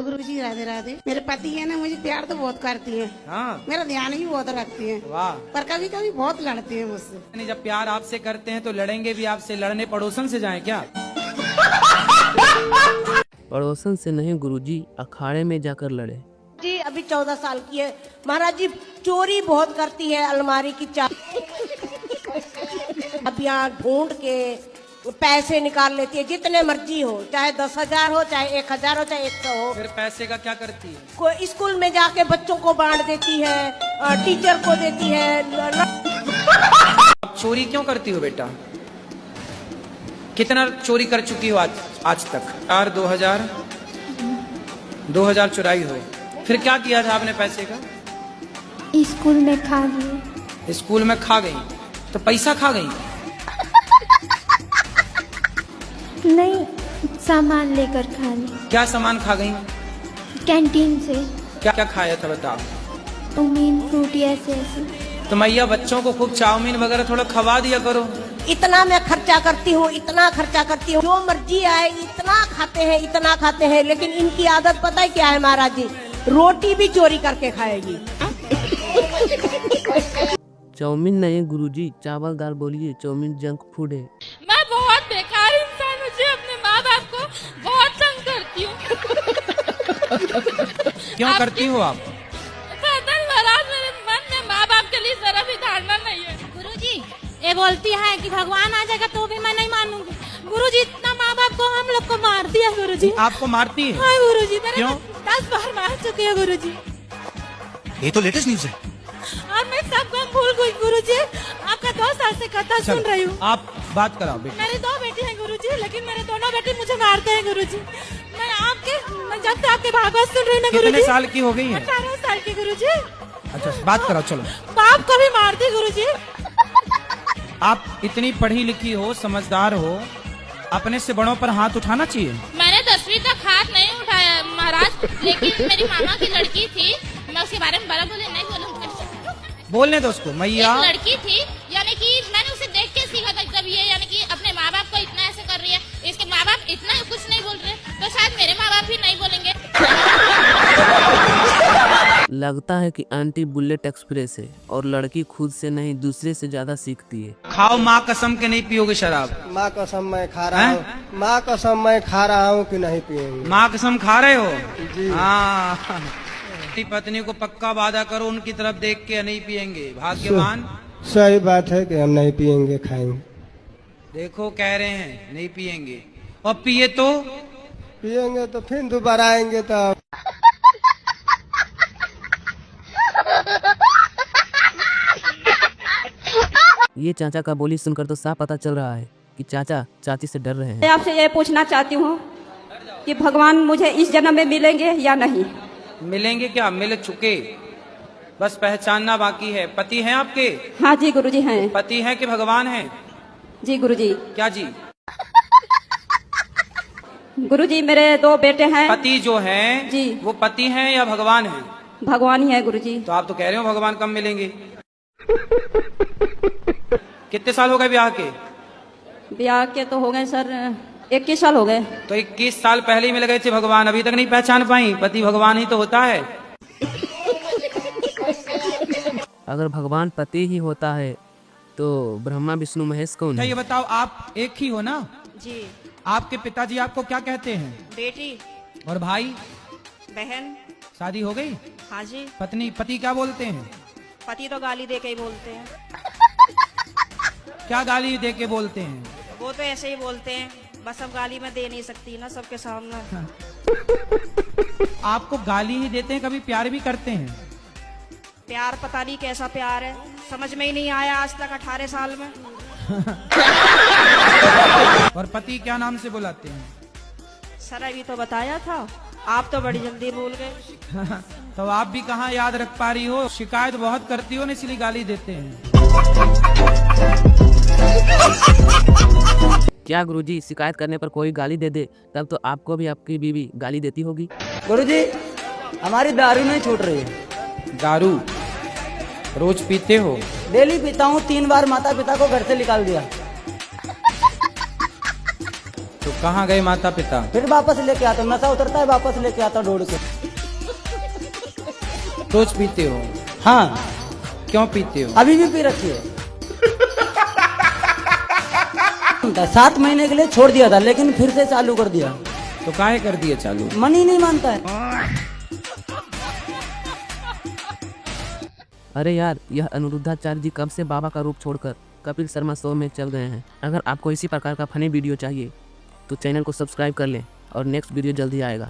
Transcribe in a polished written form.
गुरुजी, राधे राधे। मेरे पति है ना, मुझे प्यार तो बहुत करती है। हाँ। मेरा ध्यान भी बहुत रखती है। वाह। पर कभी कभी बहुत लड़ती है मुझसे। नहीं, जब प्यार आपसे करते हैं तो लड़ेंगे भी आपसे। लड़ने पड़ोसन से जाएं क्या? पड़ोसन से नहीं गुरुजी, अखाड़े में जाकर लड़े। जी अभी 14 साल की है महाराज जी। चोरी बहुत करती है, अलमारी की चाबी अब यहाँ ढूंढ के पैसे निकाल लेती है, जितने मर्जी हो, चाहे 10,000 हो, चाहे 1,000 हो, चाहे 100 हो। फिर पैसे का क्या करती है? कोई स्कूल में जाके बच्चों को बांट देती है, टीचर को देती है। आप चोरी क्यों करती हो बेटा? कितना चोरी कर चुकी हो आज तक? 2000 चुराई हो। फिर क्या किया था आपने पैसे का? स्कूल में खा गई। स्कूल में खा गई? तो पैसा खा गई? नहीं, सामान लेकर खा ली। क्या सामान खा गई? कैंटीन से। क्या क्या खाया था बताओ? चाउमीन, फ्रूटी, ऐसे ऐसे। तो मैया बच्चों को खूब चाउमीन वगैरह थोड़ा खवा दिया करो। इतना मैं खर्चा करती हूँ, इतना खर्चा करती हूँ, जो मर्जी आए इतना खाते हैं, इतना खाते हैं। लेकिन इनकी आदत पता है क्या है महाराज जी? रोटी भी चोरी करके खाएगी। चाउमीन नहीं गुरुजी, चावल दाल बोलिए। चाउमीन जंक फूड है। मैं बहुत बेकार इंसान हूँ, मुझे अपने माँ बाप को बहुत तंग करती हूँ। क्यों करती हो आप? महाराज, मेरे मन में माँ बाप के लिए जरा भी धारणा नहीं है। गुरुजी, ये बोलती है कि भगवान आ जाएगा तो भी मैं नहीं मानूंगी। गुरुजी, इतना माँ बाप को हम लोग को मार दिया गुरुजी। आपको मारती है? हाँ गुरुजी, मेरे क्यों? 10 बार मार चुके हैं गुरुजी। ये तो लेटेस्ट न्यूज है। और मैं सब काम भूल गई गुरुजी। आपका 2 साल से कथा सुन रही हूँ। आप बात कराओ बेटा। मेरी 2 बेटी हैं गुरुजी, लेकिन मेरे दोनों बेटे मुझे मारते हैं गुरुजी। मैं जब से आपके भागवत सुन रही हूँ गुरुजी। कितने साल की हो गई है? 18 साल की गुरुजी। अच्छा, बात कराओ चलो। बाप को भी मार दी गुरुजी। आप इतनी पढ़ी लिखी हो, समझदार हो, अपने से बड़ों पर हाथ उठाना चाहिए। मैंने 10वीं तक हाथ नहीं उठाया महाराज, लेकिन मेरी मामा की लड़की थी, मैं उसके बारे में बड़ा नहीं बोलूँगी। बोलने दो उसको। मैया एक लड़की थी, यानी कि मैंने उसे देख के सीखा था। जब ये यानी कि अपने माँ बाप को इतना ऐसे कर रही है, इसके माँ बाप इतना कुछ नहीं बोल रहे, तो शायद मेरे माँ बाप भी नहीं बोलेंगे। लगता है कि आंटी बुलेट एक्सप्रेस है और लड़की खुद से नहीं दूसरे से ज्यादा सीखती है। खाओ माँ कसम के नहीं पियोगे शराब। माँ कसम मैं खा रहा हूँ। माँ कसम मैं खा रहा हूँ कि नहीं पिएंगे। माँ कसम खा रहे हो? जी। हाँ। पत्नी को पक्का वादा करो, उनकी तरफ देख के नहीं पिएंगे। भाग्यवान। सही बात है कि हम नहीं पिएंगे, खाएंगे। देखो कह रहे हैं नहीं पिएंगे, और पिए तो पिएंगे तो फिर दोबारा आएंगे तो। ये चाचा का बोली सुनकर तो साफ पता चल रहा है कि चाचा चाची से डर रहे हैं। मैं आपसे ये पूछना चाहती हूँ कि भगवान मुझे इस जन्म में मिलेंगे या नहीं? मिलेंगे क्या? मिल चुके, बस पहचानना बाकी है। पति हैं आपके? हाँ जी गुरुजी हैं। पति हैं कि भगवान हैं? जी गुरुजी। क्या जी? गुरुजी, मेरे 2 बेटे हैं। पति जो हैं जी, वो पति हैं या भगवान हैं? भगवान ही है गुरुजी। तो आप तो कह रहे हो भगवान कब मिलेंगे। कितने साल हो गए ब्याह के? ब्याह के तो हो गए सर 21 साल हो गए। तो 21 साल पहले ही मिल गए थे भगवान, अभी तक नहीं पहचान पाई? पति भगवान ही तो होता है। अगर भगवान पति ही होता है तो ब्रह्मा विष्णु महेश कौन है? ये बताओ, आप एक ही हो ना? जी। आपके पिताजी आपको क्या कहते हैं? बेटी। और भाई बहन। शादी हो गई? हाँ जी। पति क्या बोलते हैं? पति तो गाली दे के ही बोलते हैं। क्या गाली दे के बोलते हैं? वो तो ऐसे ही बोलते हैं, बस अब गाली मैं दे नहीं सकती ना सबके सामने। आपको गाली ही देते हैं, कभी प्यार भी करते हैं? प्यार पता नहीं कैसा प्यार है, समझ में ही नहीं आया आज तक 18 साल में। और पति क्या नाम से बुलाते हैं? सर अभी तो बताया था, आप तो बड़ी जल्दी भूल गए। तो आप भी कहाँ याद रख पा रही हो? शिकायत बहुत करती हो ना, इसलिए गाली देते हैं। क्या गुरुजी, शिकायत करने पर कोई गाली दे दे तब तो आपको भी आपकी बीवी गाली देती होगी। गुरुजी, हमारी दारू नहीं छूट रही है। दारू रोज पीते हो? डेली पीता हूँ, 3 बार माता पिता को घर से निकाल दिया। तो कहाँ गए माता पिता? फिर वापस लेके आता हूँ, नशा उतरता है वापस लेके आता हूँ दौड़ के। रोज पीते हो? हाँ। क्यों पीते हो? अभी भी पी रखी है। 7 महीने के लिए छोड़ दिया था, लेकिन फिर से चालू कर दिया। तो काहे कर दिए चालू? मन ही नहीं मानता है। अरे यार, यह अनिरुद्धाचार्य जी कब से बाबा का रूप छोड़कर कपिल शर्मा शो में चल गए हैं। अगर आपको इसी प्रकार का फनी वीडियो चाहिए तो चैनल को सब्सक्राइब कर लें और नेक्स्ट वीडियो जल्दी आएगा।